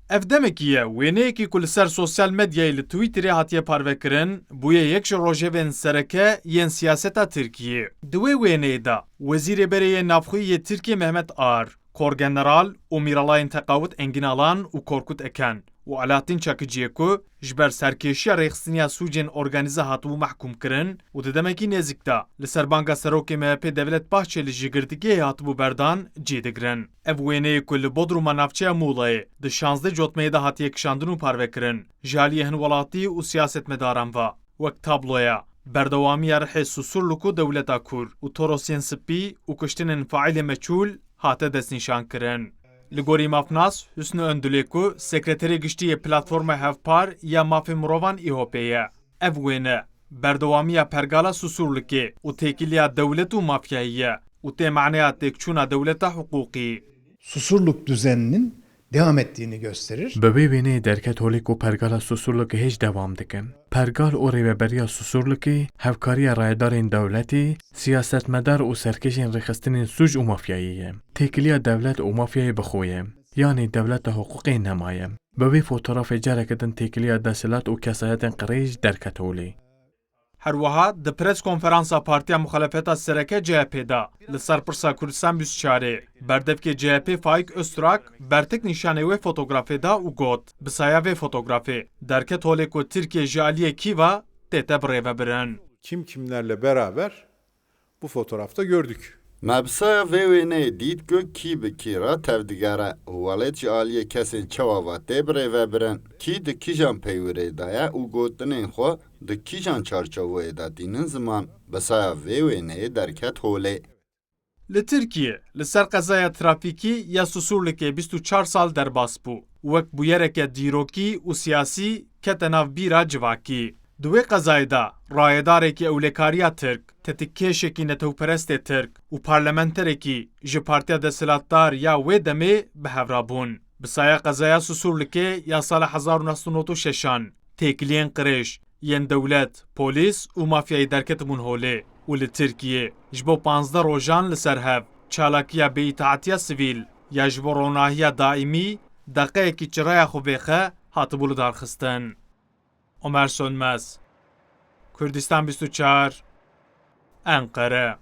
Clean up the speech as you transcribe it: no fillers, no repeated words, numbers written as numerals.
Ev demekî ye wêneyekî ku li ser sosyal medyayê li Twitterê hatiye parvekirin, bûye yek ji rojevên sereke yên siyaseta Tirkiyeyê. Di wê wêneyê de Wezîrê Berê Navxwîyê Tirkiye Mehmet Ar, Korgeneral û Mîralayên Teqawut Engin Alan û Korkut Eken û Alaaddin Çakıcıye ku ji ber serkêşiya rêxistiniya sûcên organîze hatibû mehkûm kirin û di demekî nêzik de li ser banga serokê MHP Devlet Bahçeli ji girtîgehê hatibû berdan cê digirin. Ev wêneyê ku li Bodruma navçeya Muğlayê di 16 cotmeyê de hatiye kişandin û parvekirin ji aliyê hin welatî û siyasetmedaran ve wek tabloya berdewamiya rihê Susurluk û Dewleta Kur û torosên spî û kuştinên faîlê meçûl hate destnîşankirin. Li gorî mafnas Hüsnü Öndülê ku sekreterê giştî yê platforma Hevpar ya mafê mirovan İHP ye. Ev wêne berdewamiya pergala Susurlukê û têkiliya dewlet û mafyayî ye û tê meneya têkçûna dewleta hiqûqî. Susurluk düzeninin devam ettiğini gösterir. Bi vê wêneyê derket holê ku pergala Susurlukê hêj devam dikin. Pergal û rêveberiya Susurlukê, hevkariya rayedarên dewletê, siyasetmedar û serkêşên rêxistinên sûc û mafyayî ye. Têkiliya dewlet û mafyayê bixwe ye. Yanî dewleta hiqûqê nemaye. Bi vê fotoğrafê carekî din têkiliya desthilat û kesayetên qirêj derket holê. Herwiha di preskonferansa Partiya Muxalefeta Sereke CHP da li ser Pirsa Kurdistan 24 berdevkê CHP Faik Öztürk bertik nîşanê wê fotografê da û got bi saya vê fotografê derket holê ku Tirkiye ji aliyê kîva tête birêvebirin. Kim kimlerle beraber bu fotoğrafta gördük. Mebsaya vê wêneyê dît ku kî bi kî re tevdigere û welêt ji aliyê kesên çawa ve tê birêvebirin, kî di kîjan peywirê de ye û gotinên xwe di kîjan çarçoveyê de dînin ziman, besaya vê wêneyê derket holê. Li Tirkiye li ser qezaya trafîkî ya Susurlukê 24 sal derbas bû. Wek bûyereke dîrokî û siyasî kete nav bîra civakî. Di wê qezayê de rayedarekî ewlekariya Tirk, tetikkeşekî netewperestê Tirk û parlamenterekî ji Partiya Desthilatdar ya wê demê bihevra bûn. Bi saya qezaya Susurlukê ya sala 1996 têkiliyên qirêj yên dewlet, polîs û mafyayê derketibûn holê û li Tirkiyê ji bo 15 rojan li ser hev çalakiya bêîtaatiya sivîl ya ji bo ronahiya daîmî deqeyekî çiraya xwe vêxe hatibû li darxistin. Ömer Sönmez, Kurdistan 24, Ankara.